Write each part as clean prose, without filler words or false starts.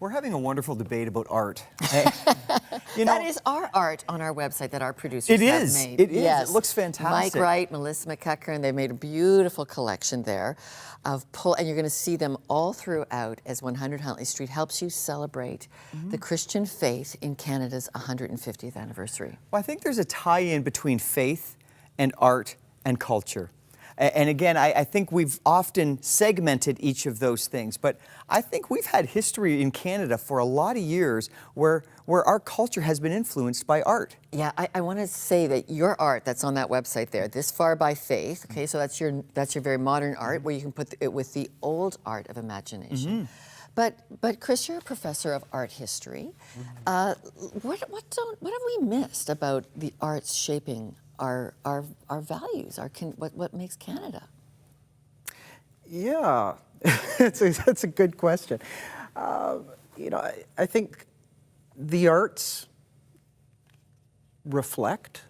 We're having a wonderful debate about art. That is our art on our website that our producers have made. It is. Yes. It looks fantastic. Mike Wright, Melissa McCucker, they've made a beautiful collection there and you're going to see them all throughout as 100 Huntley Street helps you celebrate the Christian faith in Canada's 150th anniversary. Well, I think there's a tie-in between faith and art and culture. And again, I think we've often segmented each of those things, but I think we've had history in Canada for a lot of years where our culture has been influenced by art. Yeah, I want to say that your art that's on that website there, This Far by Faith, okay, so that's your very modern art where you can put it with the old art of imagination. But Chris, you're a professor of art history. What have we missed about the arts shaping our values, what makes Canada? Yeah, that's a good question. I think the arts reflect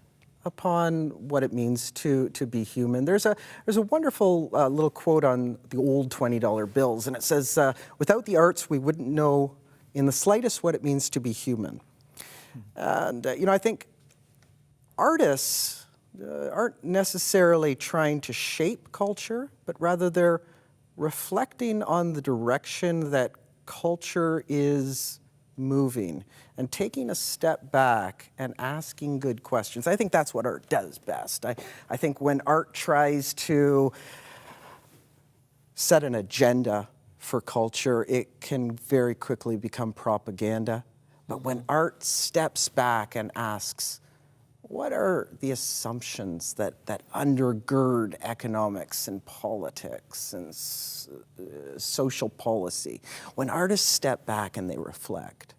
upon what it means to be human. There's a wonderful little quote on the old $20 bills, and it says, "Without the arts, we wouldn't know in the slightest what it means to be human." And I think artists aren't necessarily trying to shape culture, but rather they're reflecting on the direction that culture is moving and taking a step back and asking good questions. I think that's what art does best. I think when art tries to set an agenda for culture, it can very quickly become propaganda. But when art steps back and asks, what are the assumptions that undergird economics and politics and social policy? When artists step back and they reflect,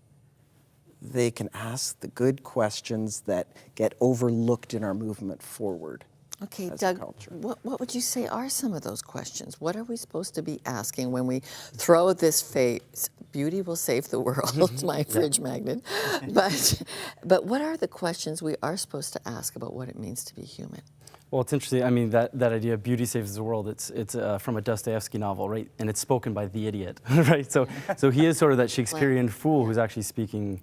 they can ask the good questions that get overlooked in our movement forward. Okay, Doug, what would you say are some of those questions? What are we supposed to be asking when we throw this phase, beauty will save the world, my fridge magnet, but what are the questions we are supposed to ask about what it means to be human? Well, it's interesting. I mean, that idea of beauty saves the world, it's from a Dostoevsky novel, right? And it's spoken by the idiot, right? So he is sort of that Shakespearean fool who's actually speaking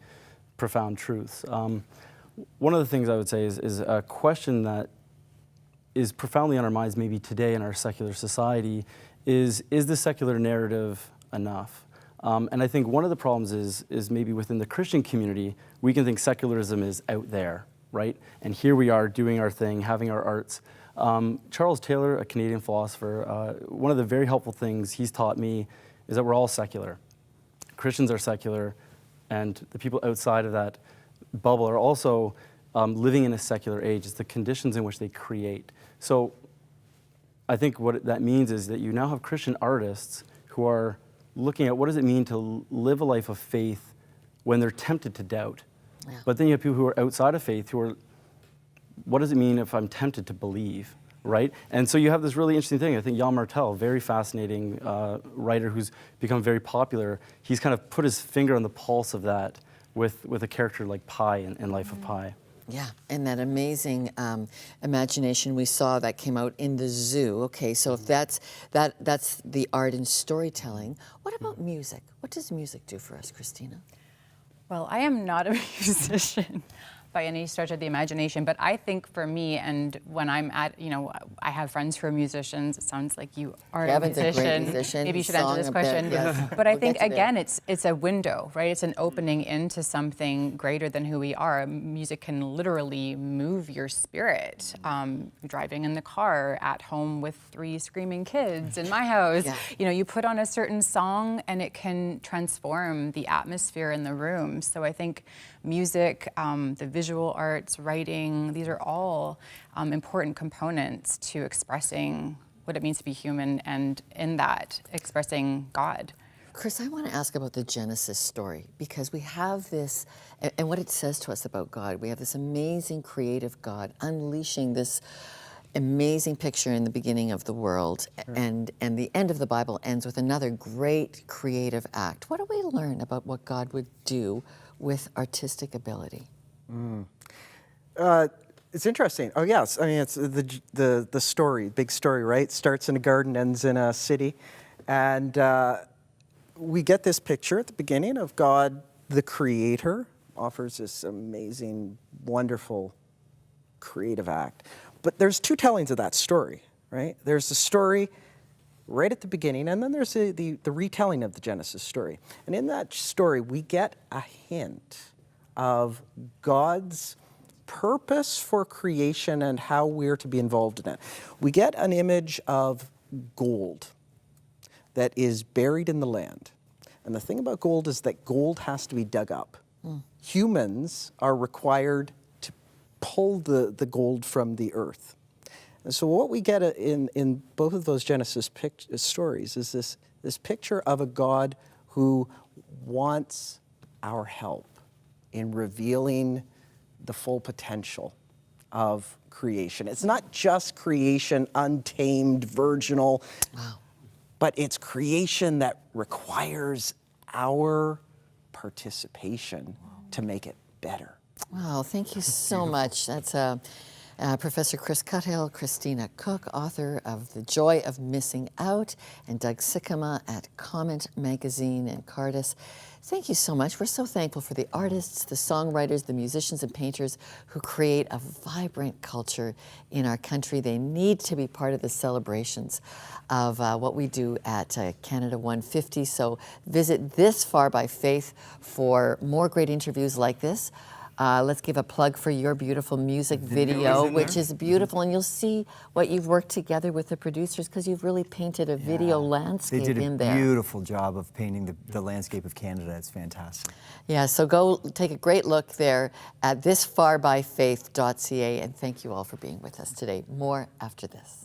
profound truths. One of the things I would say is a question that is profoundly on our minds maybe today in our secular society is the secular narrative enough? And I think one of the problems is maybe within the Christian community, we can think secularism is out there, right? And here we are doing our thing, having our arts. Charles Taylor, a Canadian philosopher, one of the very helpful things he's taught me is that we're all secular. Christians are secular, and the people outside of that bubble are also living in a secular age. It's the conditions in which they create. So I think what that means is that you now have Christian artists who are looking at what does it mean to live a life of faith when they're tempted to doubt. Yeah. But then you have people who are outside of faith who are, what does it mean if I'm tempted to believe, right? And so you have this really interesting thing. I think Jan Martel, very fascinating writer who's become very popular, he's kind of put his finger on the pulse of that with a character like Pi in Life of Pi. Yeah, and that amazing imagination we saw that came out in the zoo. Okay, so if that's the art and storytelling, what about music? What does music do for us, Christina? Well, I am not a musician by any stretch of the imagination, but I think for me, and when I'm at, I have friends who are musicians. It sounds like you are a musician. A great musician. Maybe you should answer this question. Yes. But I think, again, it's a window, right? It's an opening into something greater than who we are. Music can literally move your spirit. Driving in the car, at home with 3 screaming kids in my house. Yeah. You put on a certain song and it can transform the atmosphere in the room. So I think music, the visual arts, writing, these are all important components to expressing what it means to be human, and in that, expressing God. Chris, I want to ask about the Genesis story, because we have this, and what it says to us about God. We have this amazing creative God unleashing this amazing picture in the beginning of the world, and the end of the Bible ends with another great creative act. What do we learn about what God would do with artistic ability? It's interesting. Oh yes, I mean it's the story, big story, right? Starts in a garden, ends in a city, and we get this picture at the beginning of God, the Creator, offers this amazing, wonderful, creative act. But there's two tellings of that story, right? There's the story right at the beginning, and then there's the retelling of the Genesis story. And in that story, we get a hint of God's purpose for creation and how we're to be involved in it. We get an image of gold that is buried in the land. And the thing about gold is that gold has to be dug up. Humans are required to pull the gold from the earth. And so what we get in both of those Genesis stories is this picture of a God who wants our help in revealing the full potential of creation. It's not just creation, untamed, virginal, but it's creation that requires our participation to make it better. Wow, thank you so much. That's Professor Chris Cuthill, Christina Cook, author of The Joy of Missing Out, and Doug Sikkema at Comment Magazine in Cardis. Thank you so much. We're so thankful for the artists, the songwriters, the musicians and painters who create a vibrant culture in our country. They need to be part of the celebrations of what we do at Canada 150. So visit This Far by Faith for more great interviews like this. Let's give a plug for your beautiful music video, which is beautiful, and you'll see what you've worked together with the producers because you've really painted a video landscape in there. They did a beautiful job of painting the landscape of Canada. It's fantastic. Yeah, so go take a great look there at thisfarbyfaith.ca, and thank you all for being with us today. More after this.